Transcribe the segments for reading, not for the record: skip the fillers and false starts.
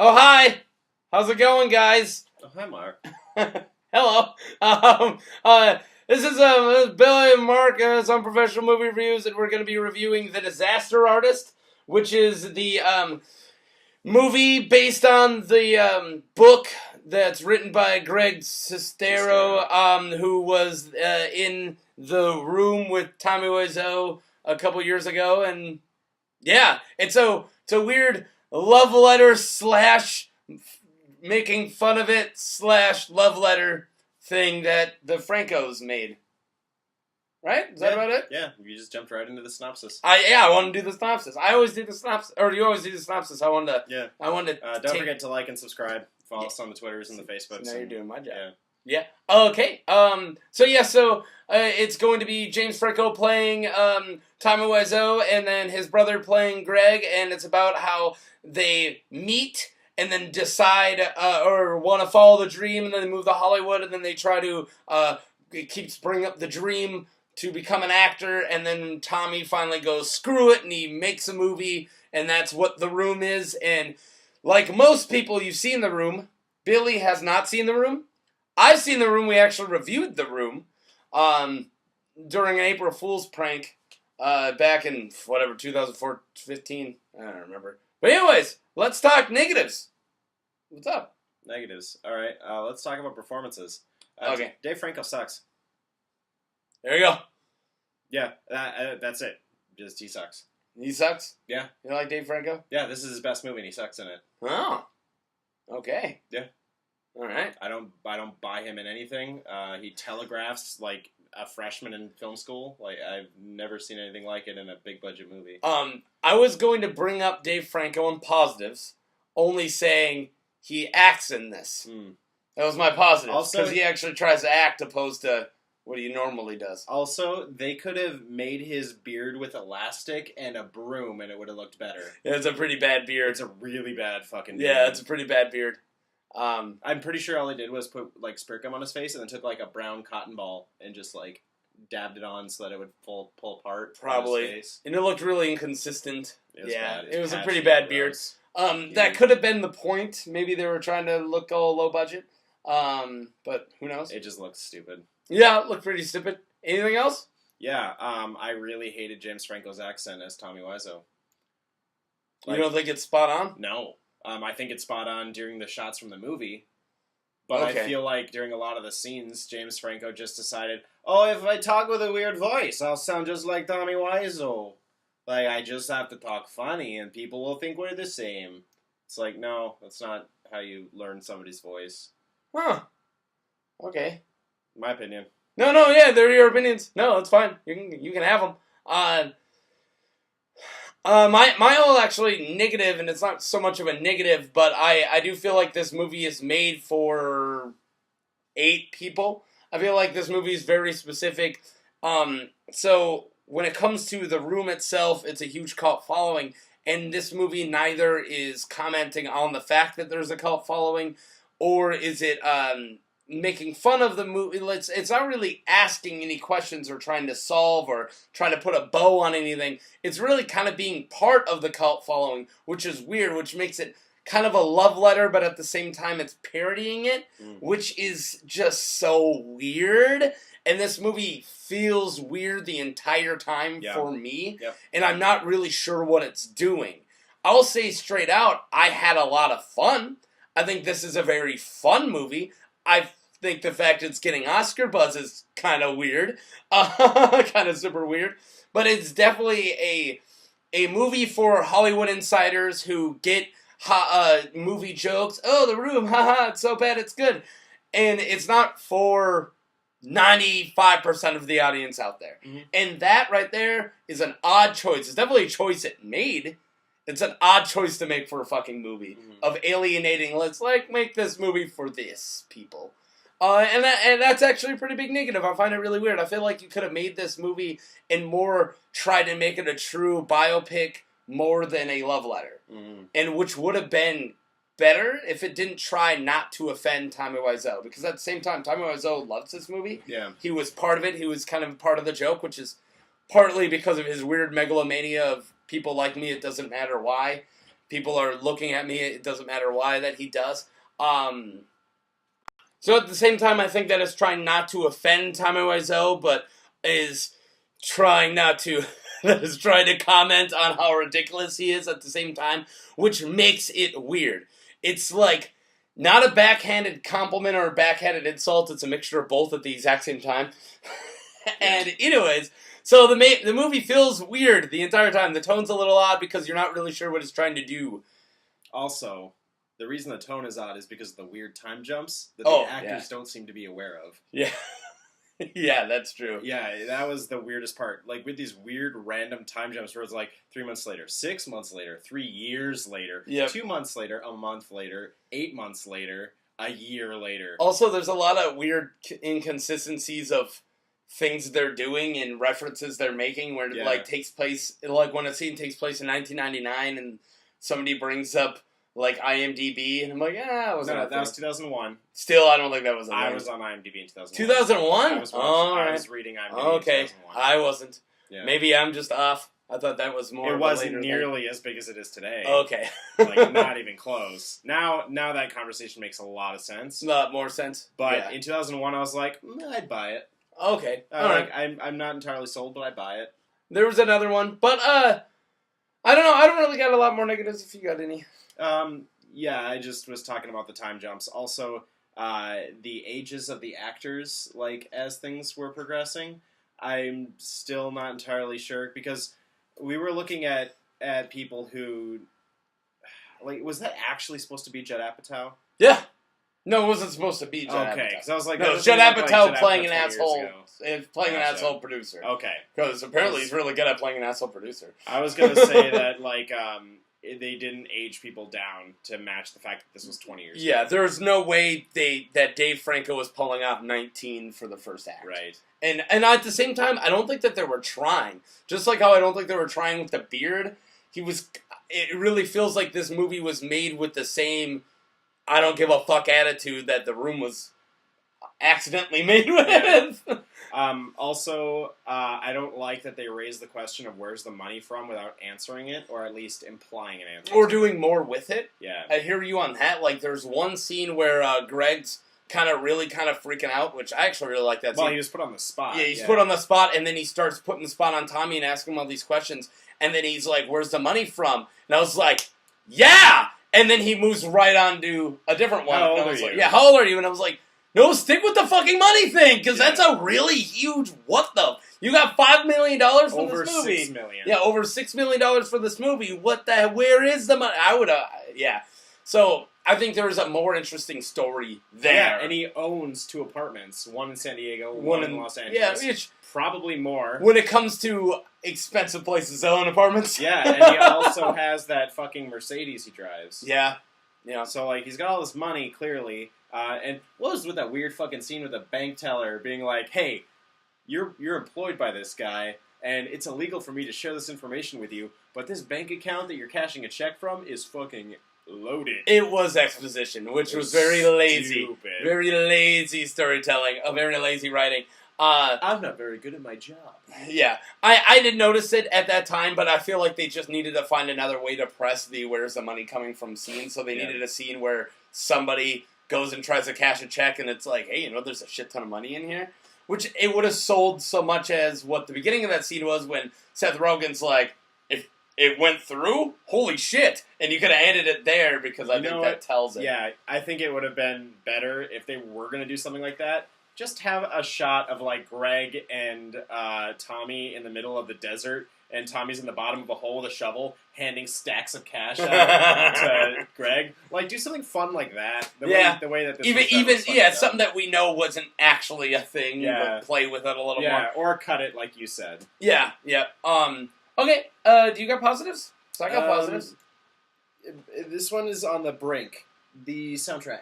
Oh, hi! How's it going, guys? Oh, hi, Mark. Hello. This is Billy and Mark, Unprofessional Movie Reviews, and we're going to be reviewing The Disaster Artist, which is the movie based on the book that's written by Greg Sestero, who was in the room with Tommy Wiseau a couple years ago, and yeah, it's a weird love letter / making fun of it / love letter thing that the Francos made. Right? Is that about it? Yeah, you just jumped right into the synopsis. I want to do the synopsis. I always do the synopsis, or you always do the synopsis. I wanted to. Yeah. Don't forget to like and subscribe. Follow us on the Twitters and the Facebooks. Now you're doing my job. Yeah. Yeah. Okay. So it's going to be James Franco playing Tommy Wiseau, and then his brother playing Greg, and it's about how they meet and then decide or want to follow the dream, and then they move to Hollywood, and then they try to it keeps bringing up the dream to become an actor, and then Tommy finally goes screw it, and he makes a movie, and that's what The Room is. And like most people, you've seen The Room. Billy has not seen The Room. I've seen The Room. We actually reviewed The Room during an April Fool's prank back in, 2015. I don't remember. But anyways, let's talk negatives. What's up? Negatives. All right. Let's talk about performances. Okay. Dave Franco sucks. There you go. Yeah, that's it. Just he sucks. He sucks? Yeah. You like Dave Franco? Yeah, this is his best movie, and he sucks in it. Oh. Okay. Yeah. All right. I don't buy him in anything. He telegraphs like a freshman in film school. Like, I've never seen anything like it in a big budget movie. I was going to bring up Dave Franco in positives, only saying he acts in this. That was my positive, because he actually tries to act opposed to what he normally does. Also, they could have made his beard with elastic and a broom, and it would have looked better. Yeah, it's a pretty bad beard. It's a really bad fucking beard. Yeah, it's a pretty bad beard. I'm pretty sure all he did was put like spirit gum on his face, and then took like a brown cotton ball and just like dabbed it on so that it would pull apart. Probably. On his face. And it looked really inconsistent. It was bad. It was a pretty bad beard. That could have been the point. Maybe they were trying to look all low budget. But who knows? It just looks stupid. Yeah, it looked pretty stupid. Anything else? Yeah, I really hated James Franco's accent as Tommy Wiseau. You don't think it's spot on? No. I think it's spot on during the shots from the movie. But Okay. I feel like during a lot of the scenes, James Franco just decided, oh, if I talk with a weird voice, I'll sound just like Tommy Wiseau. Like, I just have to talk funny and people will think we're the same. It's like, no, that's not how you learn somebody's voice. Huh. Okay. In my opinion. No, yeah, they're your opinions. No, it's fine. You can have them. My whole actually negative, and it's not so much of a negative, but I do feel like this movie is made for 8 people. I feel like this movie is very specific. So when it comes to The Room itself, it's a huge cult following, and this movie neither is commenting on the fact that there's a cult following, or is it making fun of the movie. It's not really asking any questions or trying to solve or trying to put a bow on anything. It's really kind of being part of the cult following, which is weird, which makes it kind of a love letter, but at the same time it's parodying it, which is just so weird. And this movie feels weird the entire time for me, and I'm not really sure what it's doing. I'll say straight out, I had a lot of fun. I think this is a very fun movie. I think the fact it's getting Oscar buzz is kind of weird, kind of super weird, but it's definitely a movie for Hollywood insiders who get movie jokes. Oh, The Room, haha, it's so bad it's good, and it's not for 95% of the audience out there, and that right there is an odd choice. It's definitely a choice it made. It's an odd choice to make for a fucking movie of alienating. Let's make this movie for this people, and that's actually a pretty big negative. I find it really weird. I feel like you could have made this movie and more tried to make it a true biopic more than a love letter, and which would have been better if it didn't try not to offend Tommy Wiseau. Because at the same time, Tommy Wiseau loves this movie. Yeah, he was part of it. He was kind of part of the joke, which is partly because of his weird megalomania of people like me. It doesn't matter why. people are looking at me. It doesn't matter why that he does. So at the same time, I think that it's trying not to offend Tommy Wiseau, but is trying not to, that is trying to comment on how ridiculous he is at the same time, which makes it weird. It's like, not a backhanded compliment or a backhanded insult, it's a mixture of both at the exact same time. And anyways, so the movie feels weird the entire time. The tone's a little odd because you're not really sure what it's trying to do. Also, the reason the tone is odd is because of the weird time jumps that the actors don't seem to be aware of. Yeah. Yeah, that's true. Yeah, that was the weirdest part. Like, with these weird random time jumps where it's like 3 months later, 6 months later, 3 years later, 2 months later, a month later, 8 months later, a year later. Also, there's a lot of weird inconsistencies of things they're doing and references they're making where it, like, takes place, like, when a scene takes place in 1999 and somebody brings up, like, IMDb, and I'm like, that was 2001. Still, I don't think that was a thing. I was on IMDb in 2001. 2001? I was reading IMDb in 2001. I wasn't. Yeah. Maybe I'm just off. I thought that was more. It wasn't nearly as big as it is today. Okay. Like, not even close. Now that conversation makes a lot of sense. A lot more sense. But in 2001, I was like, I'd buy it. Okay. All right. I'm not entirely sold, but I'd buy it. There was another one, but I don't know. I don't really got a lot more negatives. If you got any. Yeah, I just was talking about the time jumps. Also, the ages of the actors, like, as things were progressing, I'm still not entirely sure, because we were looking at people who, like, was that actually supposed to be Judd Apatow? Yeah. No, it wasn't supposed to be Judd Apatow. Okay, because I was like... No, Judd Apatow playing an asshole, playing an asshole producer. Okay. Because apparently he's really good at playing an asshole producer. I was going to say that, like, they didn't age people down to match the fact that this was 20 years ago. Yeah, there's no way that Dave Franco was pulling out 19 for the first act. Right. And at the same time, I don't think that they were trying. Just like how I don't think they were trying with the beard, it really feels like this movie was made with the same I don't give a fuck attitude that The Room was accidentally made with. Also, I don't like that they raised the question of where's the money from without answering it, or at least implying an answer. Or doing more with it. Yeah. I hear you on that. Like, there's one scene where Greg's kind of freaking out, which I actually really like that scene. Well, he was put on the spot. Yeah, he's put on the spot, and then he starts putting the spot on Tommy and asking him all these questions, and then he's like, where's the money from? And I was like, yeah! And then he moves right on to a different one. How old are you? you? Yeah, how old are you? And I was like, no, stick with the fucking money thing, because that's a really huge what the... You got $5 million for this movie. Over $6 million. Yeah, over $6 million for this movie. What the... Where is the money? I would... yeah. So, I think there was a more interesting story there. Yeah, and he owns 2 apartments. One in San Diego, one in Los Angeles. Yeah, which... Probably more. When it comes to expensive places to own apartments. Yeah, and he also has that fucking Mercedes he drives. Yeah. Yeah. So, like, he's got all this money, clearly. And what was with that weird fucking scene with the bank teller being like, hey, you're employed by this guy, and it's illegal for me to share this information with you, but this bank account that you're cashing a check from is fucking loaded. It was exposition, which was very lazy. Stupid. Very lazy storytelling, very lazy writing. I'm not very good at my job. Yeah. I didn't notice it at that time, but I feel like they just needed to find another way to press the where's the money coming from scene, so they needed a scene where somebody goes and tries to cash a check, and it's like, hey, there's a shit ton of money in here. Which it would have sold so much as what the beginning of that scene was when Seth Rogen's like, if it went through, holy shit. And you could have ended it there because I think that tells it. Yeah, I think it would have been better if they were going to do something like that. Just have a shot of, like, Greg and Tommy in the middle of the desert, and Tommy's in the bottom of a hole with a shovel, handing stacks of cash out to Greg. Like, do something fun like that. The way that this was something that we know wasn't actually a thing. Yeah. But play with it a little more. Yeah, or cut it like you said. Yeah, yeah. Okay, do you got positives? So I got positives. This one is on the brink. The soundtrack.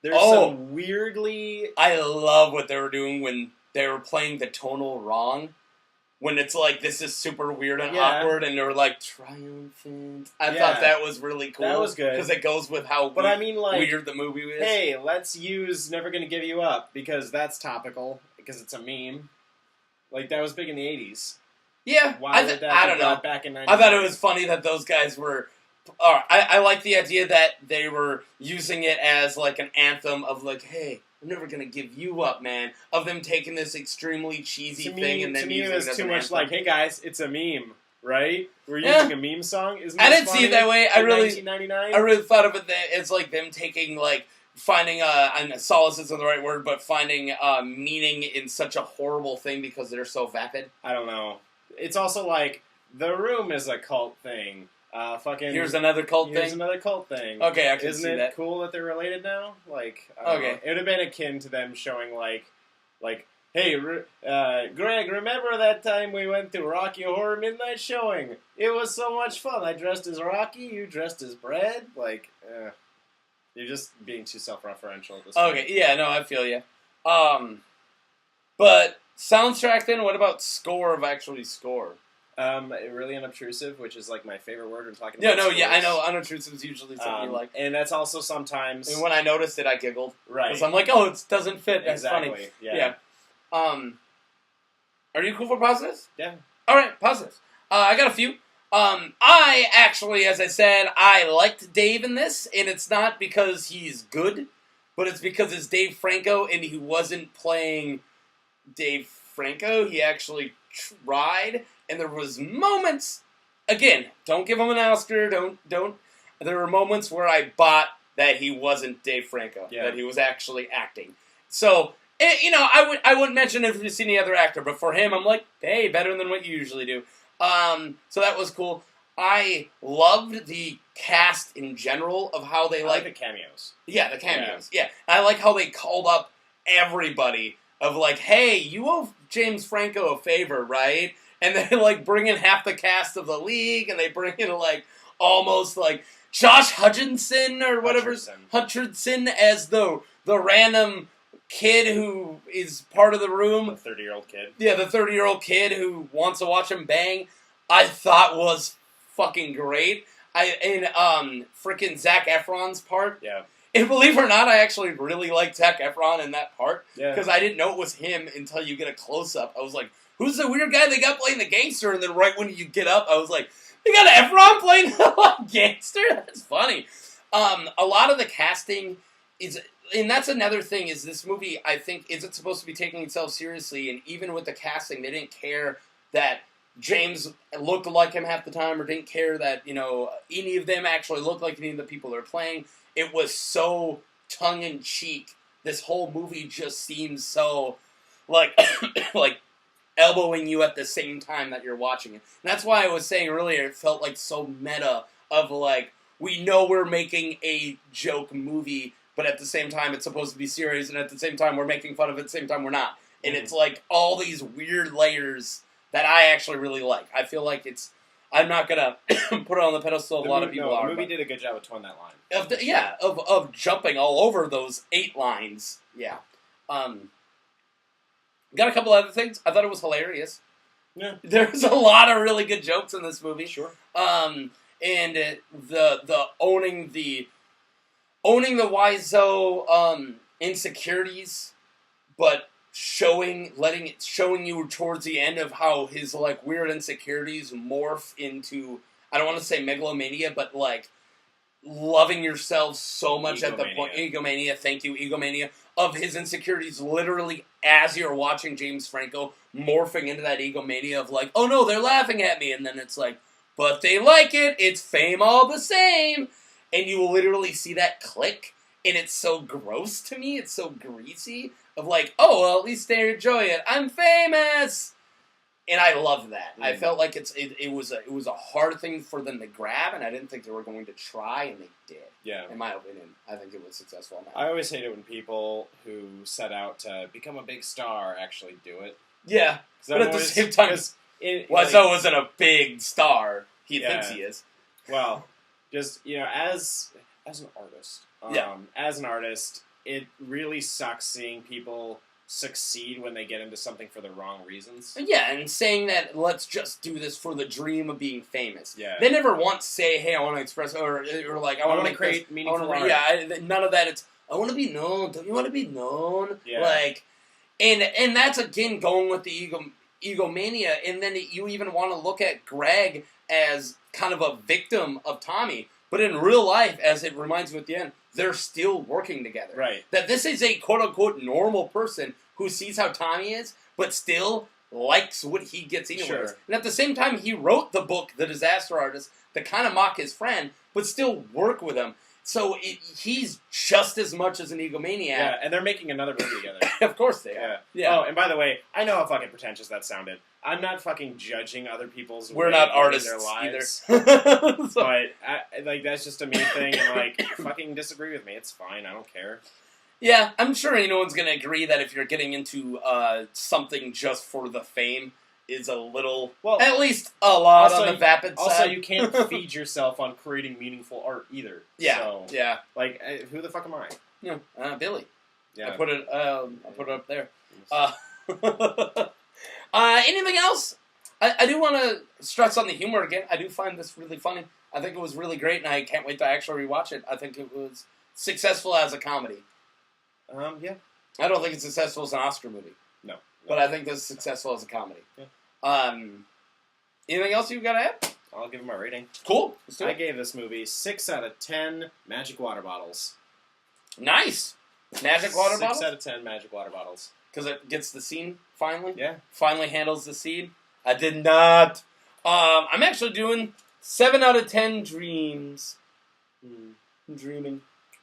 There's some weirdly... I love what they were doing when they were playing the tonal wrong. When it's like, this is super weird and awkward, and they were like, triumphant. I thought that was really cool. That was good. Because it goes with how weird the movie is. Hey, let's use Never Gonna Give You Up, because that's topical, because it's a meme. Like, that was big in the 80s. Yeah. Why would that I don't know. Back in 99? I thought it was funny that those guys were I like the idea that they were using it as like an anthem of like, hey, I'm never gonna give you up, man. Of them taking this extremely cheesy thing and then using it as too an much anthem. like, hey guys, it's a meme, right? We're Yeah. using a meme song. Isn't I this didn't see funny? it that way. In 1999? I really thought of it as like them taking like finding and solace isn't the right word, but finding meaning in such a horrible thing because they're so vapid. I don't know. It's also like The Room is a cult thing. Here's another cult Here's thing. another cult thing. Okay, I can Isn't see it that. cool that they're related now? Like, I don't know. It would have been akin to them showing like, hey, Greg, remember that time we went to Rocky Horror Midnight Showing? It was so much fun. I dressed as Rocky, you dressed as Brad. Like, you're just being too self-referential at this point. Okay, yeah, no, I feel you. But soundtrack then, what about score of actually score? Really unobtrusive, which is like my favorite word when talking Yeah, about scores. I know unobtrusive is usually something you like. And that's also sometimes... And when I noticed it, I giggled. Right. Because I'm like, oh, it doesn't fit. That's exactly. funny. Yeah. Are you cool for positives? Yeah. Alright, positives. I got a few. I actually, as I said, I liked Dave in this, and it's not because he's good, but it's because it's Dave Franco, and he wasn't playing Dave Franco. He actually tried, and there was moments, again, don't give him an Oscar, don't, there were moments where I bought that he wasn't Dave Franco, that he was actually acting. So, I wouldn't mention if you've seen any other actor, but for him, I'm like, hey, better than what you usually do. So that was cool. I loved the cast in general of how they like the cameos. Yeah, the cameos. Yeah. I like how they called up everybody of like, hey, you owe James Franco a favor, right? And they like bring in half the cast of the League, and they bring in like almost like Josh Hutcherson or whatever, Hutcherson as the random kid who is part of the room. The 30-year-old kid. Yeah, the 30-year-old kid who wants to watch him bang. I thought was fucking great. Freaking Zac Efron's part. Yeah. And believe it or not, I actually really liked Zac Efron in that part. Yeah. Because I didn't know it was him until you get a close-up. I was like, who's the weird guy they got playing the gangster? And then right when you get up, I was like, they got Efron playing the gangster? That's funny. A lot of the casting is... And that's another thing, is this movie, I think, isn't supposed to be taking itself seriously, and even with the casting, they didn't care that James looked like him half the time, or didn't care that, any of them actually looked like any of the people they're playing. It was so tongue-in-cheek. This whole movie just seems so, like, like, elbowing you at the same time that you're watching it. And that's why I was saying earlier, it felt like so meta of, like, we know we're making a joke movie, but at the same time, it's supposed to be serious, and at the same time, we're making fun of it, at the same time, we're not. And it's like all these weird layers that I actually really like. I feel like it's... I'm not going to put it on the pedestal. A lot of people are. The movie did a good job of towing that line. Of jumping all over those 8 lines. Yeah. Got a couple other things. I thought it was hilarious. Yeah. There's a lot of really good jokes in this movie. Sure. And the owning the Wiseau insecurities, but showing you towards the end of how his like weird insecurities morph into, I don't want to say megalomania, but like loving yourself so much at the point, egomania, thank you, egomania, of his insecurities literally as you're watching James Franco morphing into that egomania of like, oh no, they're laughing at me, and then it's like, but they like it, it's fame all the same. And you will literally see that click, and it's so gross to me, it's so greasy, of like, oh, well, at least they enjoy it, I'm famous! And I love that. I felt like it was a hard thing for them to grab, and I didn't think they were going to try, and they did. Yeah. In my opinion, I think it was successful in that. I always hate it when people who set out to become a big star actually do it. Yeah, but at the same time, Wiseau wasn't a big star. He thinks he is. Well... Just, as an artist, it really sucks seeing people succeed when they get into something for the wrong reasons. Yeah, and saying that, let's just do this for the dream of being famous. Yeah. They never once say, hey, I want to express, or like, I want to create meaningful art. Yeah, none of that. It's, I want to be known. Don't you want to be known? Yeah. Like, and that's, again, going with the egomania, and then you even want to look at Greg as kind of a victim of Tommy. But in real life, as it reminds you at the end, they're still working together. Right. That this is a quote-unquote normal person who sees how Tommy is, but still likes what he gets anyways. Sure. And at the same time, he wrote the book, The Disaster Artist, to kind of mock his friend, but still work with him. So he's just as much as an egomaniac. Yeah, and they're making another movie together. Of course they are. Yeah. Oh, and by the way, I know how fucking pretentious that sounded. I'm not fucking judging other people's We're way not of living artists their lives. either. So- But, like, that's just a me thing, and, like, fucking disagree with me. It's fine. I don't care. Yeah, I'm sure anyone's going to agree that if you're getting into something just for the fame is a little, Well, at least a lot also, on the vapid side. Also, you can't feed yourself on creating meaningful art either. Yeah, So, yeah. like, who the fuck am I? Yeah, Billy. Yeah. I put it up there. Anything else? I do want to stress on the humor again. I do find this really funny. I think it was really great, and I can't wait to actually rewatch it. I think it was successful as a comedy. Yeah. I don't think it's successful as an Oscar movie. No. But I think this is successful as a comedy. Yeah. Anything else you've got to add? I'll give it my rating. Cool. Let's do I it. gave this movie 6 out of 10 magic water bottles. Nice. Magic water 6 bottle? out of 10 magic water bottles. Because it gets the scene, finally? Yeah. Finally handles the scene? I did not. I'm actually doing 7 out of 10 dreams. I'm dreaming.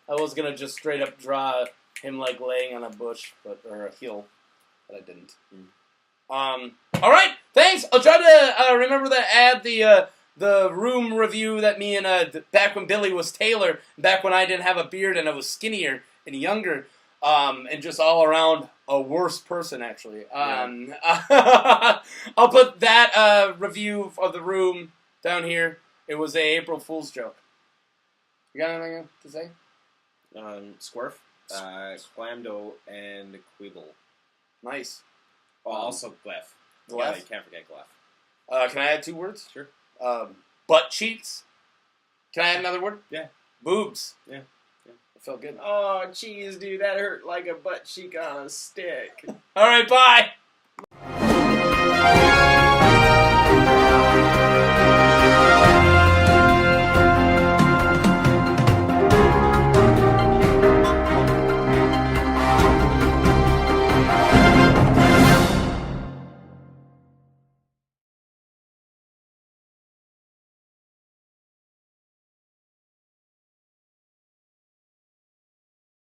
I was going to just straight up draw him, like, laying on a bush, or a hill, but I didn't. All right, thanks. I'll try to remember to add the Room review that me and back when Billy was Taylor, back when I didn't have a beard and I was skinnier and younger, and just all around a worse person, actually. I'll put that review of the Room down here. It was a April Fool's joke. You got anything to say? Squirf, Clamdo, and Quibble. Nice. Oh, also Glyph. Glyph? Yeah, you can't forget Glyph. Can I add 2 words? Sure. Butt cheeks. Can I add another word? Yeah. Boobs. Yeah. It felt good. Oh, jeez, dude, that hurt like a butt cheek on a stick. All right, bye.